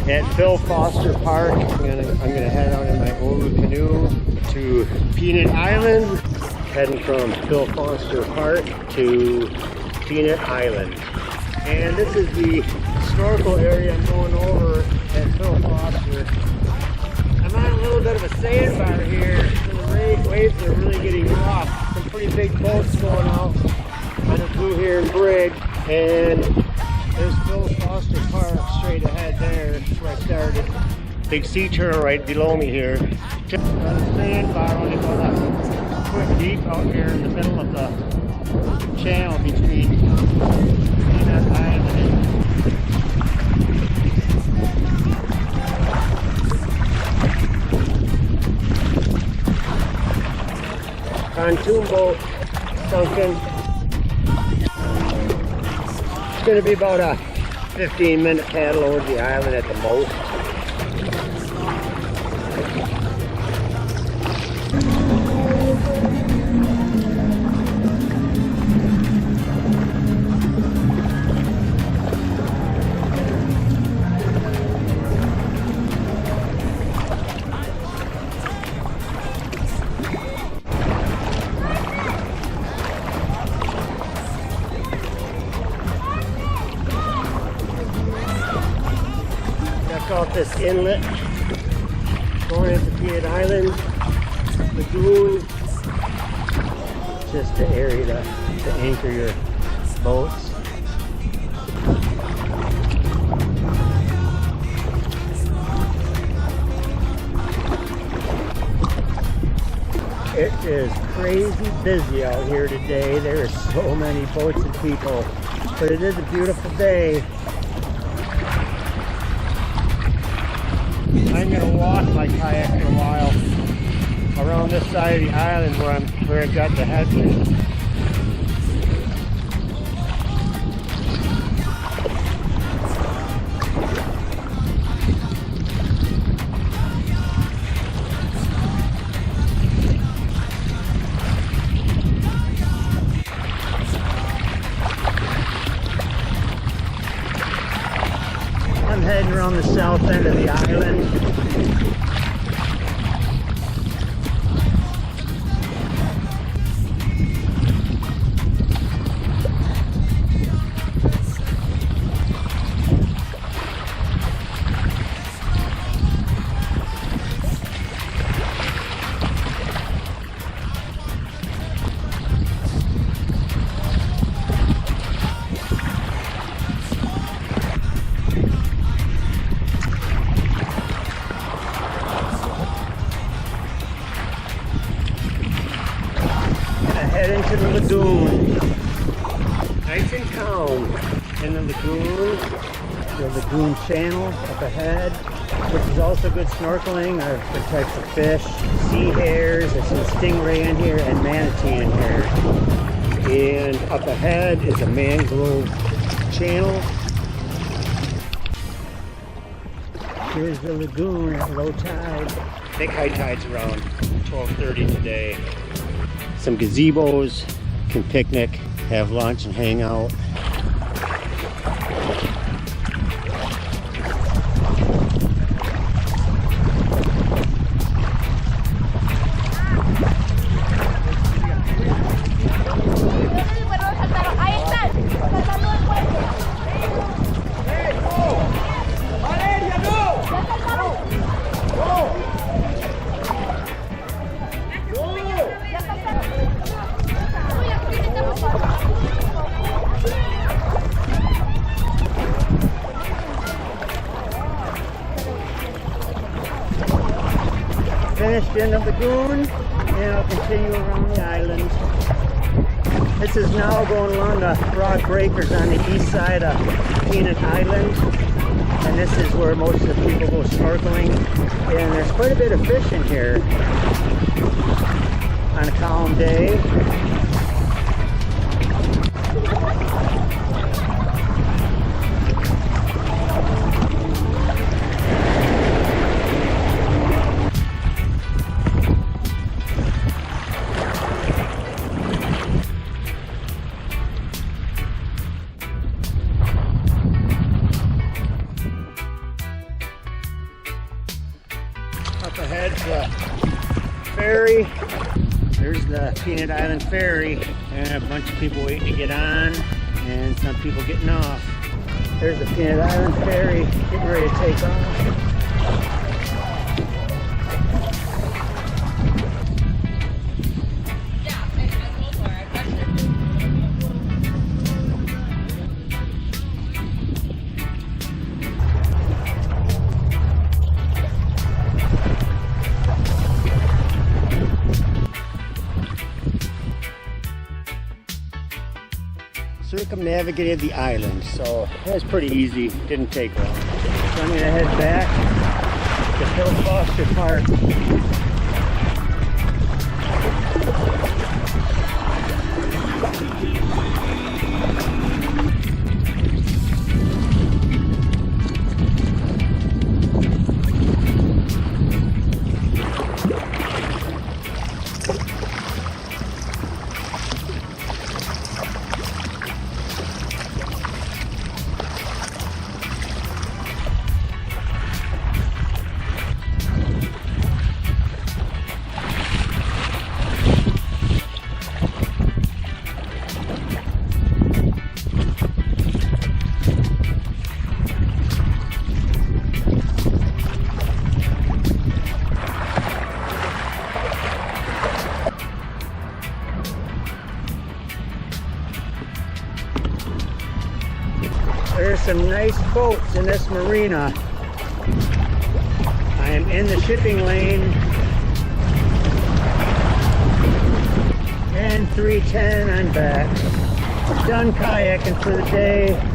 at Phil Foster Park. I'm gonna head out in my old canoe to Peanut Island, heading from Phil Foster Park to Peanut Island. And this is the snorkel area I'm going over at Phil Foster. I'm on a little bit of a sandbar here, so the waves are really getting rough. Some pretty big boats going out on the Blue Heron Bridge, and there's Phil Foster Park straight ahead there. That's where I started. Big sea turtle right below me here. Just on a sandbar, only about a foot deep out here in the middle of the channel between Peanut Island and pontoon boat sunken. It's going to be about a 15-minute paddle over the island at the most. Off this inlet going into Peanut Island lagoon, just the area to anchor your boats. It is crazy busy out here today. There are so many boats and people, but it is a beautiful day. I'm gonna walk my kayak for a while around this side of the island where I've got the headland. I'm heading around the south end of the island. Head into the lagoon, nice and calm in the lagoon channel up ahead, which is also good snorkeling. There are good types of fish, sea hares, there's some stingray in here, and manatee in here. And up ahead is a mangrove channel. Here's the lagoon at low tide. I think high tide's around 12:30 today. Some gazebos, can picnic, have lunch, and hang out. Finished in the lagoon, and I'll continue around the island. This is now going along the rock breakers on the east side of Peanut Island, and this is where most of the people go snorkeling. And there's quite a bit of fish in here on a calm day. up ahead's the ferry. There's the Peanut Island ferry, and a bunch of people waiting to get on, and some people getting off. There's the Peanut Island ferry getting ready to take off. Circumnavigated the island, so that's pretty easy, didn't take long. So I'm gonna head back to Phil Foster Park. There's some nice boats in this marina. I am in the shipping lane. And 3:10, I'm back. Done kayaking for the day.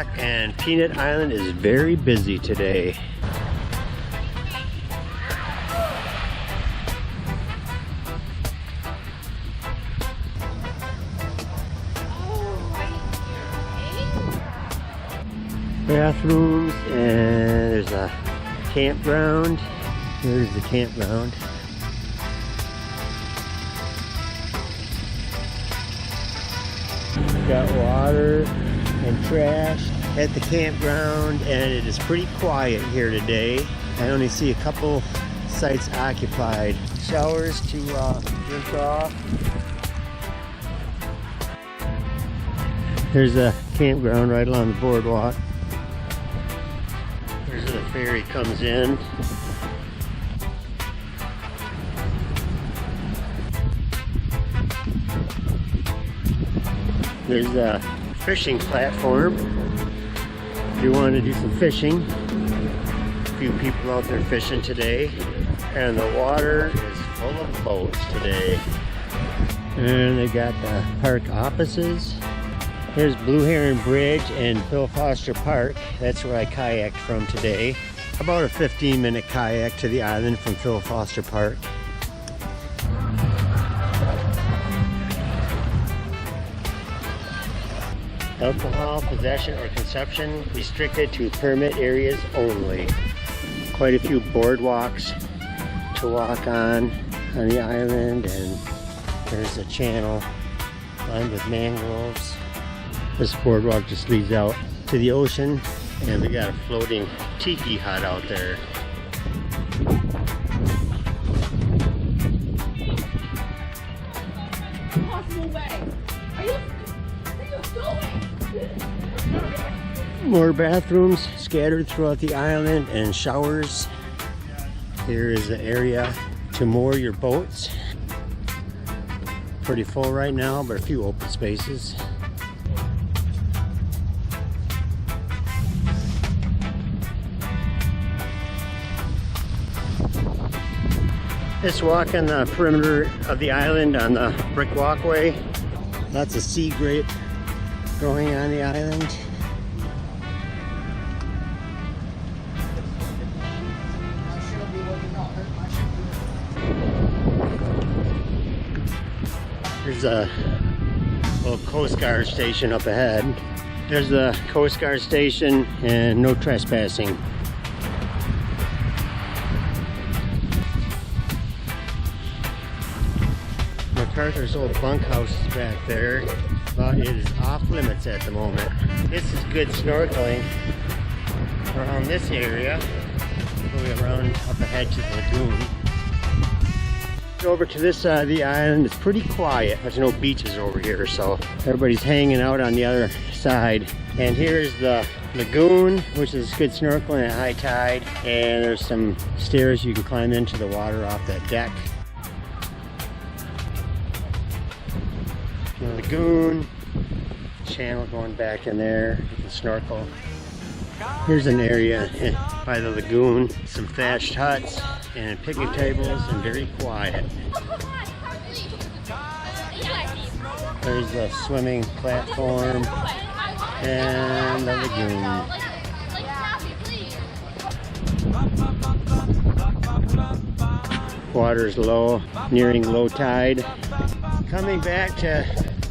o'clock and Peanut Island is very busy today. Bathrooms, and there's a campground. Here's the campground. Got water and trash at the campground, and it is pretty quiet here today. I only see a couple sites occupied. Showers to drink off. There's a campground right along the boardwalk. There's where the ferry comes in. There's a fishing platform if you want to do some fishing. A few people out there fishing today, and the water is full of boats today. And they got the park offices. Here's Blue Heron Bridge and Phil Foster Park. That's where I kayaked from today. About a 15-minute kayak to the island from Phil Foster Park. Alcohol possession or consumption restricted to permit areas only. Quite a few boardwalks to walk on the island, and there's a channel lined with mangroves. This boardwalk just leads out to the ocean, and we got a floating tiki hut out there. Impossible way. What are you doing? More bathrooms scattered throughout the island and showers. Here is the area to moor your boats. Pretty full right now, but a few open spaces. Just walking the perimeter of the island on the brick walkway. Lots of sea grape growing on the island. There's a little Coast Guard station up ahead. There's the Coast Guard station, and no trespassing. MacArthur's old bunkhouse is back there, but it is off limits at the moment. This is good snorkeling around this area. Going around up ahead to the lagoon. Over to this side of the island, it's pretty quiet. There's no beaches over here, so everybody's hanging out on the other side. And here's the lagoon, which is good snorkeling at high tide. And there's some stairs you can climb into the water off that deck. The lagoon, channel going back in there, you can snorkel. Here's an area by the lagoon, some thatched huts and picnic tables, and very quiet. There's the swimming platform and the lagoon. Water's low, nearing low tide. Coming back to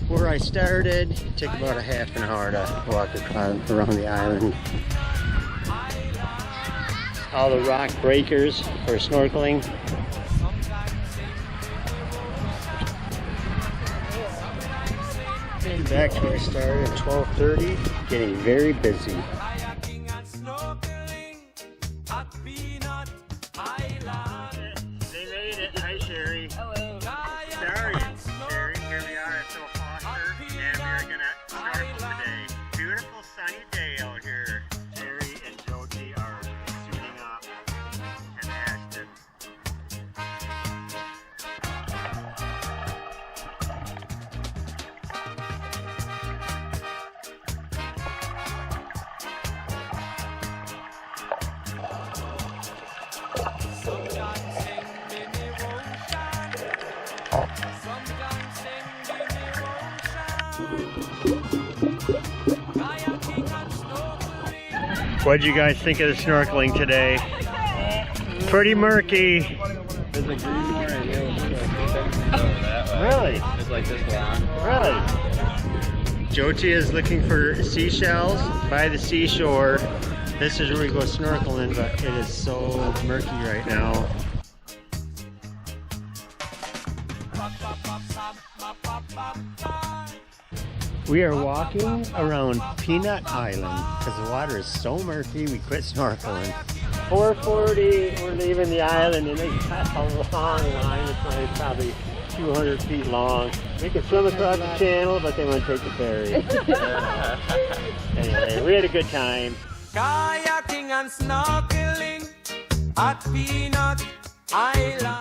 where I started, it took about a half an hour to walk around the island. All the rock breakers for snorkeling. And back to where I started at 12:30, getting very busy. Kayaking and snorkeling at Peanut Island. They made it. Hi, Sherry. Hello. Sorry, Sherry. Here we are at Phil Foster, and we're gonna snorkel today. Beautiful sunny day out here. Sherry and Jody are suiting up, and Ashton. What'd you guys think of the snorkeling today? Pretty murky. There's a green bar in here. Really? It's like this long. Really? Joti is looking for seashells by the seashore. This is where we go snorkeling, but it is so murky right now. We are walking around Peanut Island because the water is so murky we quit snorkeling. 4:40, we're leaving the island and it's got a long line. It's like probably 200 feet long. We could swim across the channel, but they want to take the ferry. Anyway, we had a good time. Kayaking and snorkeling at Peanut Island.